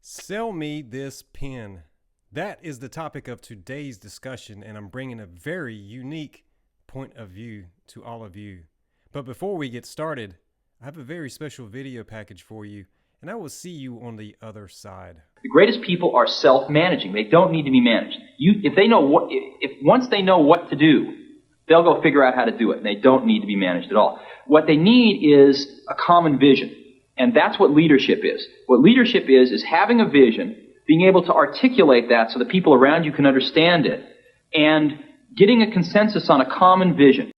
Sell me this pen. That is the topic of today's discussion, and I'm bringing a very unique point of view to all of you. But before we get started, I have a very special video package for you, and I will see you on the other side. The greatest people are self-managing. They don't need to be managed. If once they know what to do, they'll go figure out how to do it, and they don't need to be managed at all. What they need is a common vision, and that's what leadership is. What leadership is having a vision, being able to articulate that so the people around you can understand it, and getting a consensus on a common vision.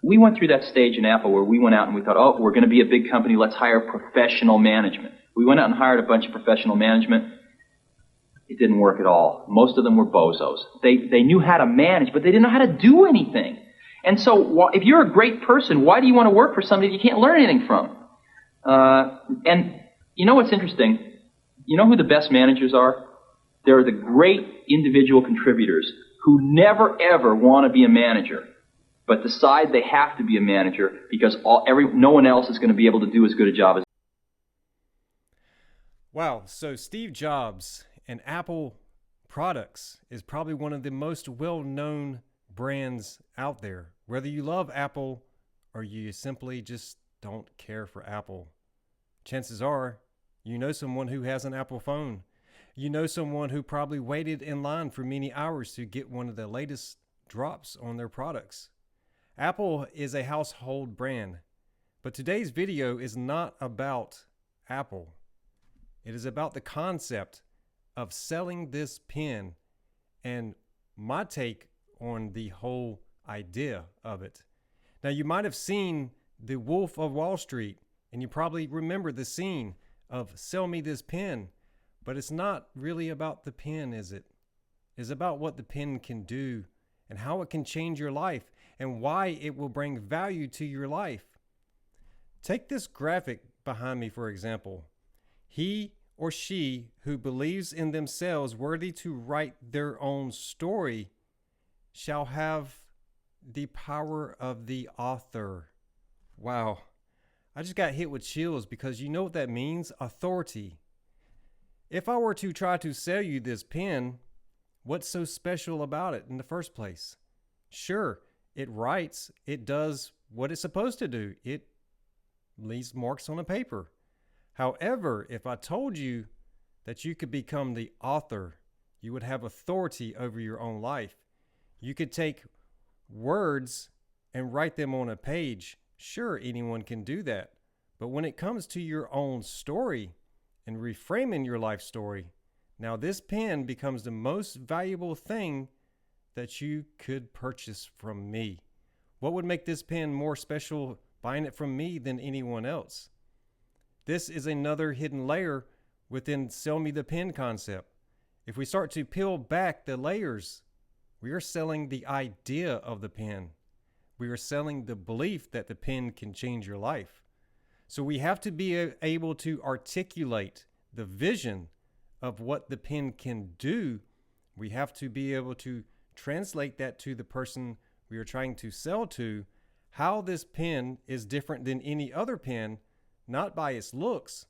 We went through that stage in Apple where we went out and we thought, oh, we're going to be a big company, let's hire professional management. We went out and hired a bunch of professional management. It didn't work at all. Most of them were bozos. They knew how to manage, but they didn't know how to do anything. And so if you're a great person, why do you want to work for somebody you can't learn anything from? And you know what's interesting? You know who the best managers are? They're the great individual contributors who never ever want to be a manager, but decide they have to be a manager because no one else is going to be able to do as good a job as. Wow, so Steve Jobs and Apple products is probably one of the most well-known brands out there. Whether you love Apple or you simply just don't care for Apple, chances are you know someone who has an Apple phone. You know someone who probably waited in line for many hours to get one of the latest drops on their products. Apple is a household brand, but today's video is not about Apple. It is about the concept of selling this pen and my take on the whole idea of it. Now, you might have seen The Wolf of Wall Street, and you probably remember the scene of sell me this pen, but it's not really about the pen, is it? It's about what the pen can do and how it can change your life and why it will bring value to your life. Take this graphic behind me, for example. He or she who believes in themselves worthy to write their own story shall have the power of the author. Wow. I just got hit with chills because you know what that means? Authority. If I were to try to sell you this pen, what's so special about it in the first place? Sure, it writes, it does what it's supposed to do. It leaves marks on a paper. However, if I told you that you could become the author, you would have authority over your own life. You could take words and write them on a page. Sure, anyone can do that. But when it comes to your own story and reframing your life story, now this pen becomes the most valuable thing that you could purchase from me. What would make this pen more special buying it from me than anyone else? This is another hidden layer within sell me the pen concept. If we start to peel back the layers, we are selling the idea of the pen. We are selling the belief that the pen can change your life. So we have to be able to articulate the vision of what the pen can do. We have to be able to translate that to the person we are trying to sell to, how this pen is different than any other pen, not by its looks,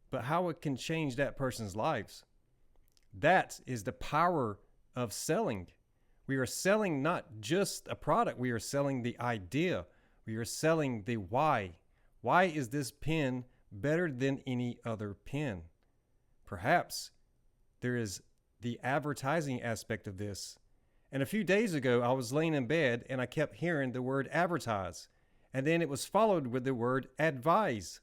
but how it can change that person's lives. That is the power of selling. We are selling not just a product, we are selling the idea. We are selling the why. Why is this pen better than any other pen? Perhaps there is the advertising aspect of this. And a few days ago, I was laying in bed and I kept hearing the word advertise. And then it was followed with the word advise.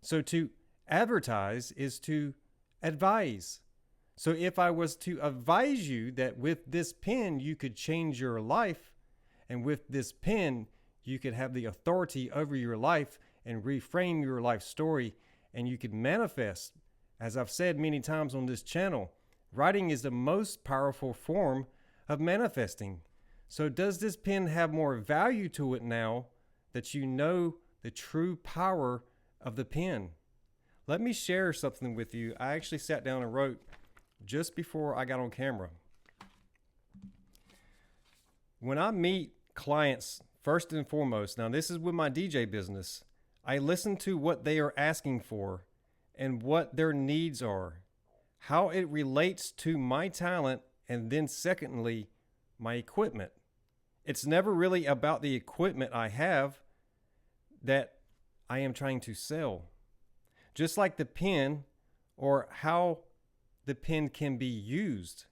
So to advertise is to advise. So if I was to advise you that with this pen, you could change your life, and with this pen, you could have the authority over your life and reframe your life story, and you could manifest. As I've said many times on this channel, writing is the most powerful form of manifesting. So does this pen have more value to it now that you know the true power of the pen? Let me share something with you. I actually sat down and wrote just before I got on camera. When I meet clients, first and foremost, now this is with my DJ business, I listen to what they are asking for and what their needs are. how it relates to my talent, and then secondly, my equipment. It's never really about the equipment I have that I am trying to sell. Just like the pen or how the pen can be used.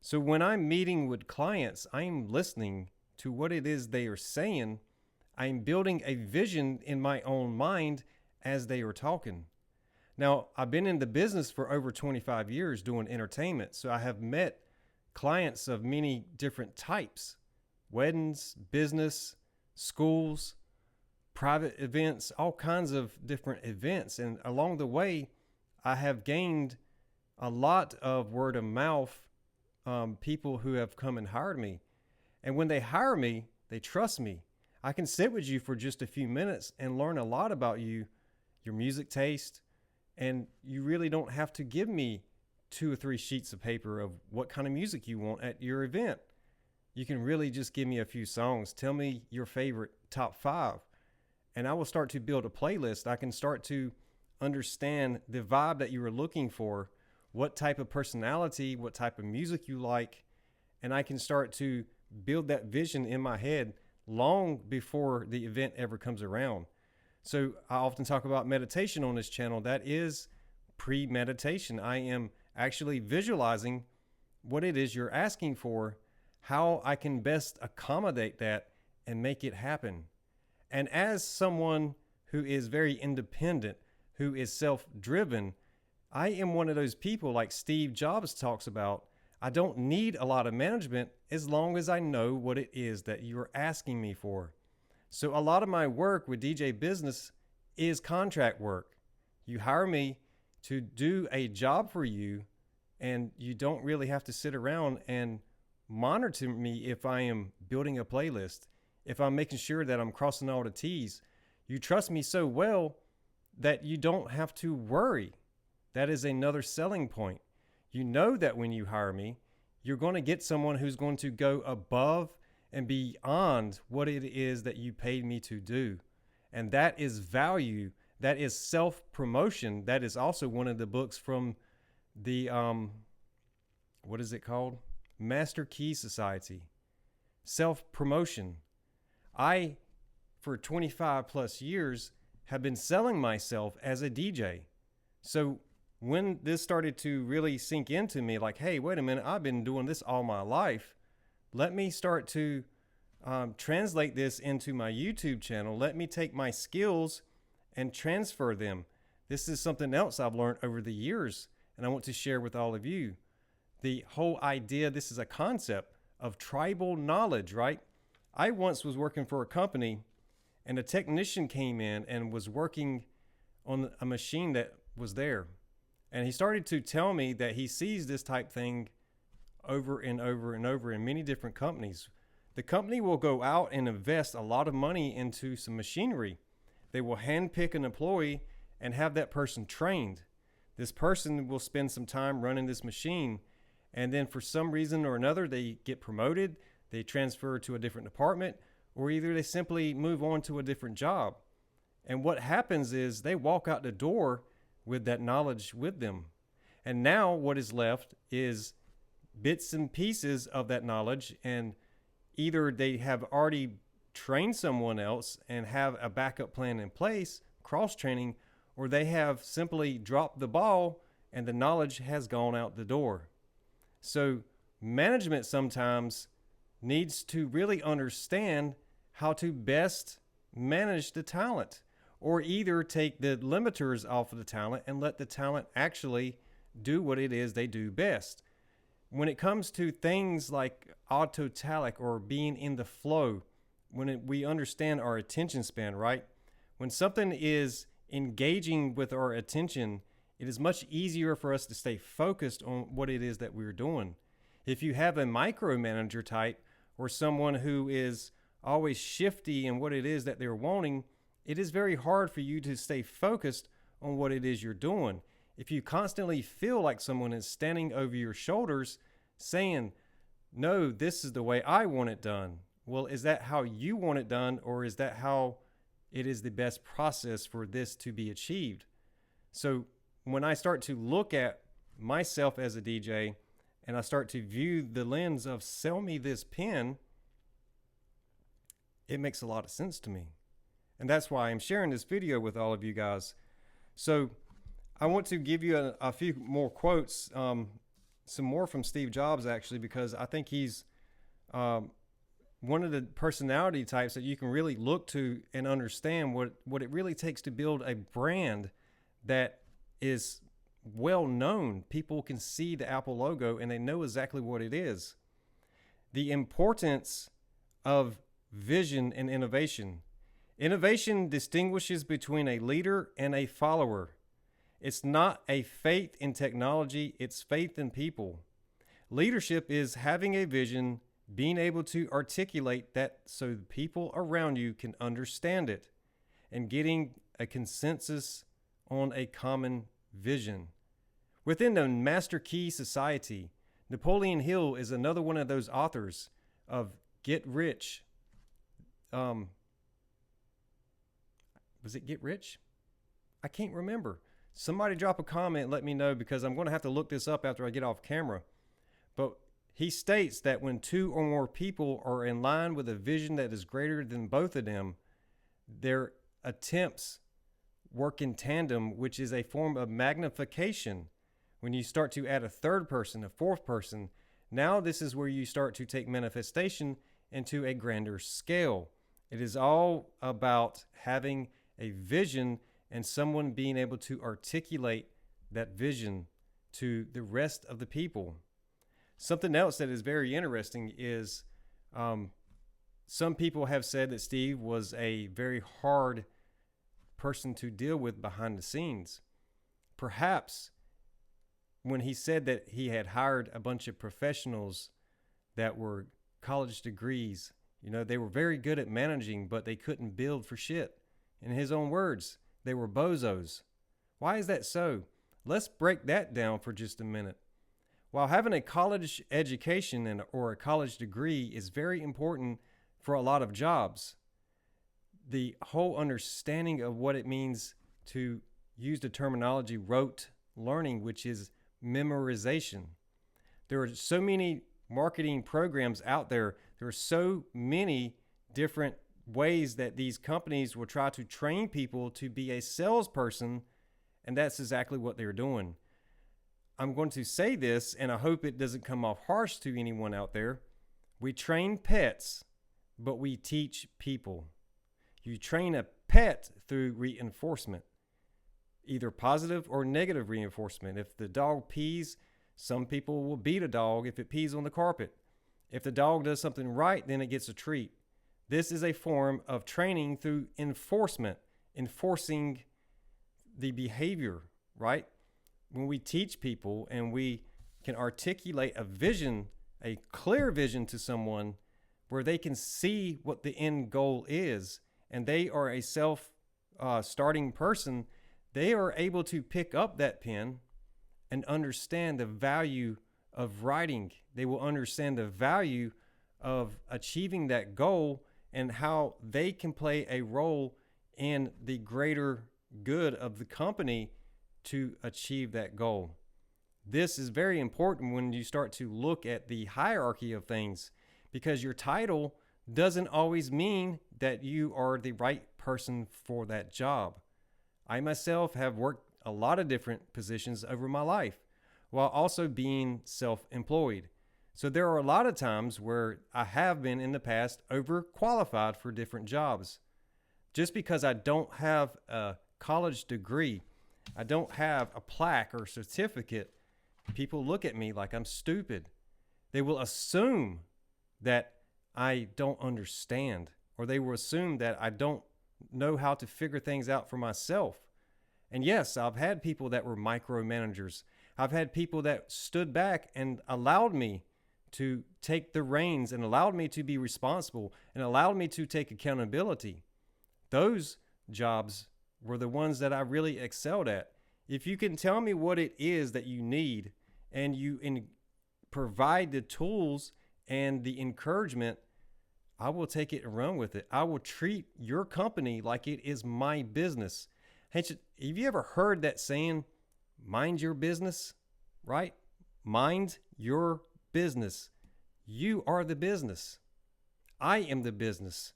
So when I'm meeting with clients, I'm listening to what it is they are saying. I'm building a vision in my own mind as they are talking. Now, I've been in the business for over 25 years doing entertainment, so I have met clients of many different types: weddings, business, schools, private events, all kinds of different events. And along the way, I have gained a lot of word of mouth, people who have come and hired me. And when they hire me, they trust me. I can sit with you for just a few minutes and learn a lot about you, your music taste, and you really don't have to give me 2 or 3 sheets of paper of what kind of music you want at your event. You can really just give me a few songs. Tell me your favorite top 5, and I will start to build a playlist. I can start to understand the vibe that you are looking for, what type of personality, what type of music you like, and I can start to build that vision in my head long before the event ever comes around. So I often talk about meditation on this channel. That is pre-meditation. I am actually visualizing what it is you're asking for, how I can best accommodate that and make it happen. And as someone who is very independent, who is self-driven, I am one of those people like Steve Jobs talks about. I don't need a lot of management as long as I know what it is that you're asking me for. So a lot of my work with DJ Business is contract work. You hire me to do a job for you, and you don't really have to sit around and monitor me if I am building a playlist, if I'm making sure that I'm crossing all the T's. You trust me so well that you don't have to worry. That is another selling point. You know that when you hire me, you're going to get someone who's going to go above and beyond what it is that you paid me to do. And that is value. That is self-promotion. That is also one of the books from the, what is it called? Master Key Society. Self-promotion. I, for 25 plus years, have been selling myself as a DJ. So when this started to really sink into me, like, hey, wait a minute, I've been doing this all my life. Let me start to translate this into my YouTube channel. Let me take my skills and transfer them. This is something else I've learned over the years, and I want to share with all of you. The whole idea, this is a concept of tribal knowledge, right? I once was working for a company, and a technician came in and was working on a machine that was there. And he started to tell me that he sees this type thing over and over and over in many different companies. The company will go out and invest a lot of money into some machinery. They will handpick an employee and have that person trained. This person will spend some time running this machine, and then for some reason or another, they get promoted, they transfer to a different department, or either they simply move on to a different job. And what happens is they walk out the door with that knowledge with them. And now what is left is bits and pieces of that knowledge, and either they have already trained someone else and have a backup plan in place, cross-training, or they have simply dropped the ball and the knowledge has gone out the door. So management sometimes needs to really understand how to best manage the talent, or either take the limiters off of the talent and let the talent actually do what it is they do best. When it comes to things like autotelic or being in the flow, we understand our attention span, right? When something is engaging with our attention, it is much easier for us to stay focused on what it is that we're doing. If you have a micromanager type or someone who is always shifty in what it is that they're wanting, it is very hard for you to stay focused on what it is you're doing. If you constantly feel like someone is standing over your shoulders saying, no, this is the way I want it done. Well, is that how you want it done, or is that how it is the best process for this to be achieved? So when I start to look at myself as a DJ and I start to view the lens of sell me this pen, it makes a lot of sense to me. And that's why I'm sharing this video with all of you guys. So I want to give you a few more quotes, some more from Steve Jobs, actually, because I think he's one of the personality types that you can really look to and understand what it really takes to build a brand that is well known. People can see the Apple logo and they know exactly what it is. The importance of vision and innovation. Innovation distinguishes between a leader and a follower. It's not a faith in technology, it's faith in people. Leadership is having a vision, being able to articulate that so the people around you can understand it, and getting a consensus on a common vision. Within the Master Key Society, Napoleon Hill is another one of those authors of Get Rich. Was it Get Rich? I can't remember. Somebody drop a comment and let me know, because I'm going to have to look this up after I get off camera. But he states that when two or more people are in line with a vision that is greater than both of them, their attempts work in tandem, which is a form of magnification. When you start to add a third person, a fourth person, now this is where you start to take manifestation into a grander scale. It is all about having a vision and someone being able to articulate that vision to the rest of the people. Something else that is very interesting is some people have said that Steve was a very hard person to deal with behind the scenes. Perhaps when he said that he had hired a bunch of professionals that were college degrees, they were very good at managing, but they couldn't build for shit. In his own words, they were bozos. Why is that so? Let's break that down for just a minute. While having a college education or a college degree is very important for a lot of jobs, the whole understanding of what it means to use the terminology rote learning, which is memorization. There are so many marketing programs out there. There are so many different ways that these companies will try to train people to be a salesperson, and that's exactly what they're doing. I'm going to say this, and I hope it doesn't come off harsh to anyone out there. We train pets, but we teach people. You train a pet through reinforcement, either positive or negative reinforcement. If the dog pees, some people will beat a dog if it pees on the carpet. If the dog does something right, then it gets a treat. This is a form of training through enforcement, enforcing the behavior, right? When we teach people and we can articulate a vision, a clear vision to someone where they can see what the end goal is, and they are a self-starting person, they are able to pick up that pen and understand the value of writing. They will understand the value of achieving that goal and how they can play a role in the greater good of the company to achieve that goal. This is very important when you start to look at the hierarchy of things, because your title doesn't always mean that you are the right person for that job. I myself have worked a lot of different positions over my life while also being self-employed. So there are a lot of times where I have been in the past overqualified for different jobs. Just because I don't have a college degree, I don't have a plaque or certificate, people look at me like I'm stupid. They will assume that I don't understand, or they will assume that I don't know how to figure things out for myself. And yes, I've had people that were micromanagers. I've had people that stood back and allowed me to take the reins and allowed me to be responsible and allowed me to take accountability. Those jobs were the ones that I really excelled at. If you can tell me what it is that you need and you provide the tools and the encouragement, I will take it and run with it. I will treat your company like it is my business. Have you ever heard that saying, mind your business? right? Mind your business. You are the business. I am the business.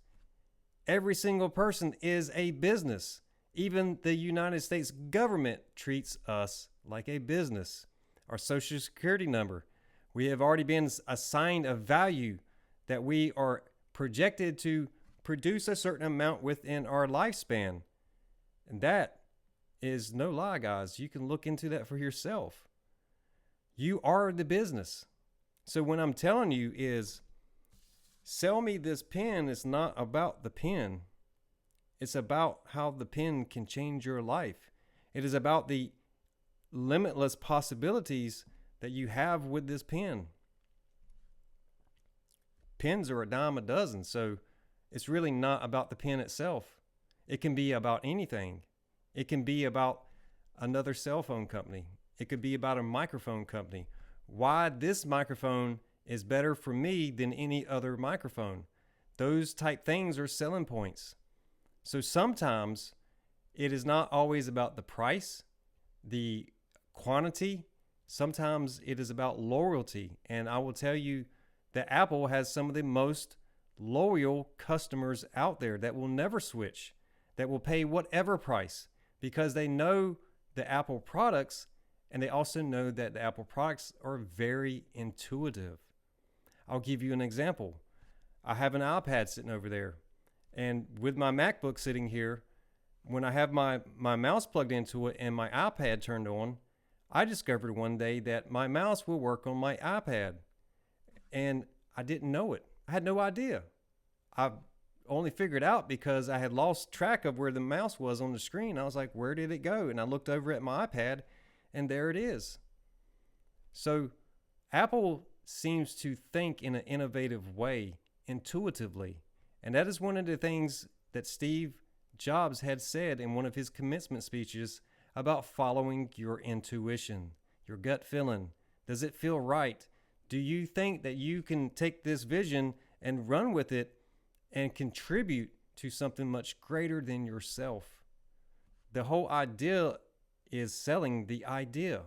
Every single person is a business. Even the United States government treats us like a business. Our social security number, we have already been assigned a value that we are projected to produce a certain amount within our lifespan. And that is no lie, guys. You can look into that for yourself. You are the business. So when I'm telling you is sell me this pen, it's not about the pen. It's about how the pen can change your life. It is about the limitless possibilities that you have with this pen. Pens are a dime a dozen, so it's really not about the pen itself. It can be about anything. It can be about another cell phone company. It could be about a microphone company. Why this microphone is better for me than any other microphone. Those type things are selling points. So sometimes it is not always about the price, the quantity. Sometimes it is about loyalty. And I will tell you that Apple has some of the most loyal customers out there that will never switch, that will pay whatever price because they know the Apple products and they also know that the Apple products are very intuitive. I'll give you an example. I have an iPad sitting over there. And with my MacBook sitting here, when I have my mouse plugged into it and my iPad turned on, I discovered one day that my mouse will work on my iPad. And I didn't know it. I had no idea. I only figured out because I had lost track of where the mouse was on the screen. I was like, where did it go? And I looked over at my iPad and there it is. So Apple seems to think in an innovative way, intuitively. And that is one of the things that Steve Jobs had said in one of his commencement speeches about following your intuition, your gut feeling. Does it feel right? Do you think that you can take this vision and run with it and contribute to something much greater than yourself? The whole idea is selling the idea.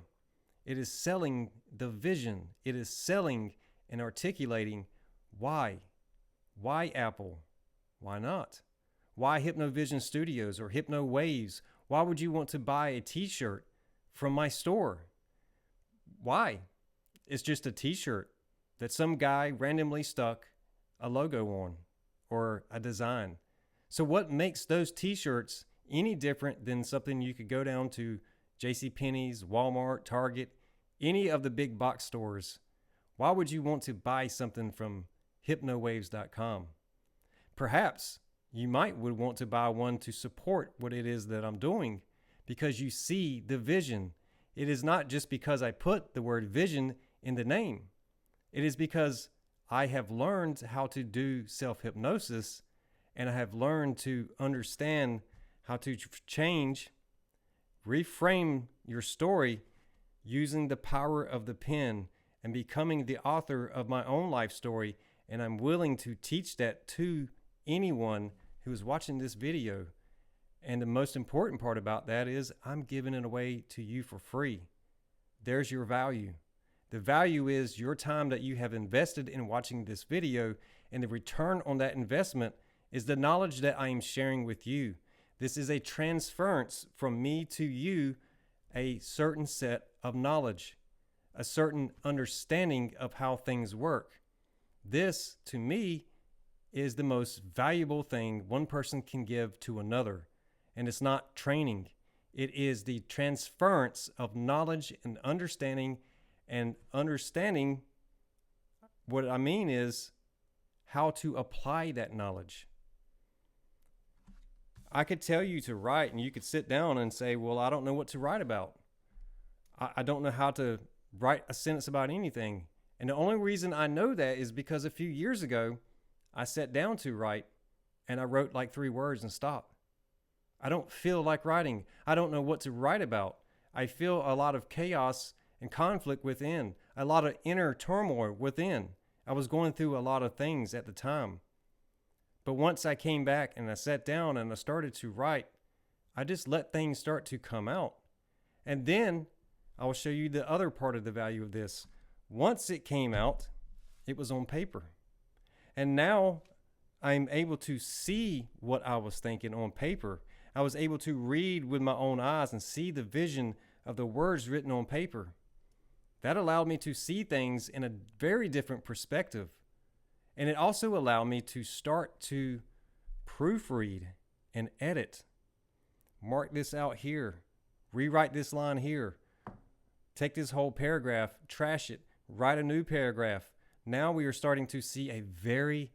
It is selling the vision. It is selling and articulating why. Why Apple? Why not? Why Hypnovision Studios or Hypno Waves? Why would you want to buy a t-shirt from my store? Why? It's just a t-shirt that some guy randomly stuck a logo on or a design. So what makes those t-shirts any different than something you could go down to JCPenney's, Walmart, Target, any of the big box stores? Why would you want to buy something from hypnowaves.com? Perhaps you would want to buy one to support what it is that I'm doing because you see the vision. It is not just because I put the word vision in the name. It is because I have learned how to do self-hypnosis and I have learned to understand how to change, reframe your story using the power of the pen and becoming the author of my own life story. And I'm willing to teach that to anyone who is watching this video. And the most important part about that is I'm giving it away to you for free. There's your value. The value is your time that you have invested in watching this video, and the return on that investment is the knowledge that I am sharing with you. This is a transference from me to you, a certain set of knowledge, a certain understanding of how things work. This, to me, is the most valuable thing one person can give to another. And it's not training. It is the transference of knowledge and understanding. And understanding, what I mean is how to apply that knowledge. I could tell you to write and you could sit down and say, well, I don't know what to write about. I don't know how to write a sentence about anything. And the only reason I know that is because a few years ago, I sat down to write and I wrote like 3 words and stopped. I don't feel like writing. I don't know what to write about. I feel a lot of chaos and conflict within, a lot of inner turmoil within. I was going through a lot of things at the time. But once I came back and I sat down and I started to write, I just let things start to come out. And then I will show you the other part of the value of this. Once it came out, it was on paper. And now I'm able to see what I was thinking on paper. I was able to read with my own eyes and see the vision of the words written on paper. That allowed me to see things in a very different perspective. And it also allowed me to start to proofread and edit. Mark this out here. Rewrite this line here. Take this whole paragraph, trash it, write a new paragraph. Now we are starting to see a very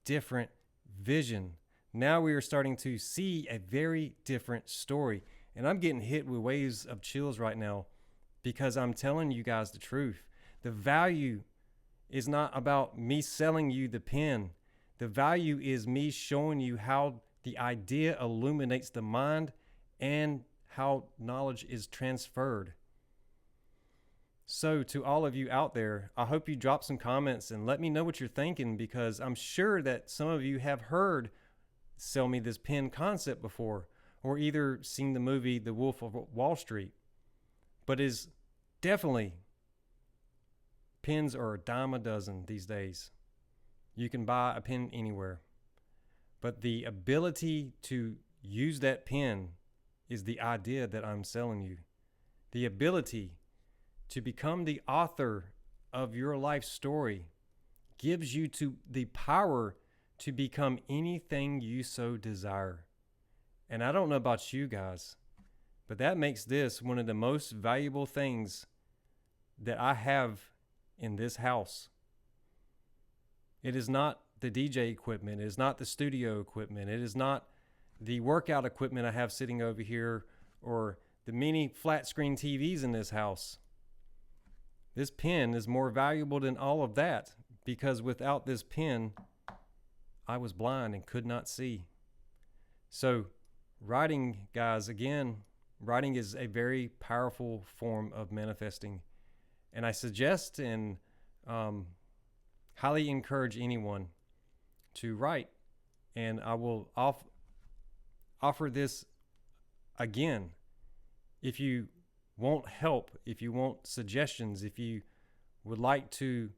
different vision. Now we are starting to see a very different story. And I'm getting hit with waves of chills right now because I'm telling you guys the truth. The value is not about me selling you the pen. The value is me showing you how the idea illuminates the mind and how knowledge is transferred. So to all of you out there, I hope you drop some comments and let me know what you're thinking, because I'm sure that some of you have heard sell me this pen concept before, or either seen the movie The Wolf of Wall Street. But is definitely, pens are a dime a dozen these days. You can buy a pen anywhere. But the ability to use that pen is the idea that I'm selling you. The ability to become the author of your life story gives you the power to become anything you so desire. And I don't know about you guys, but that makes this one of the most valuable things that I have in this house. It is not the DJ equipment. It is not the studio equipment. It is not the workout equipment I have sitting over here or the many flat screen TVs in this house. This pen is more valuable than all of that, because without this pen, I was blind and could not see. So writing, guys, again, writing is a very powerful form of manifesting. And I suggest and highly encourage anyone to write. And I will offer this again. If you want help, if you want suggestions, if you would like to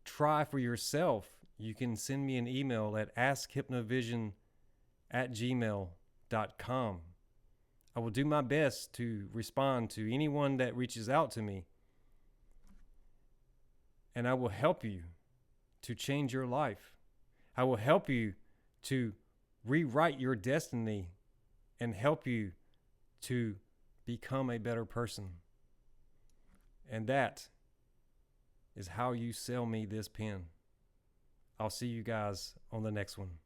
try for yourself, you can send me an email at askhypnovision@gmail.com. I will do my best to respond to anyone that reaches out to me. And I will help you to change your life. I will help you to rewrite your destiny and help you to become a better person. And that is how you sell me this pen. I'll see you guys on the next one.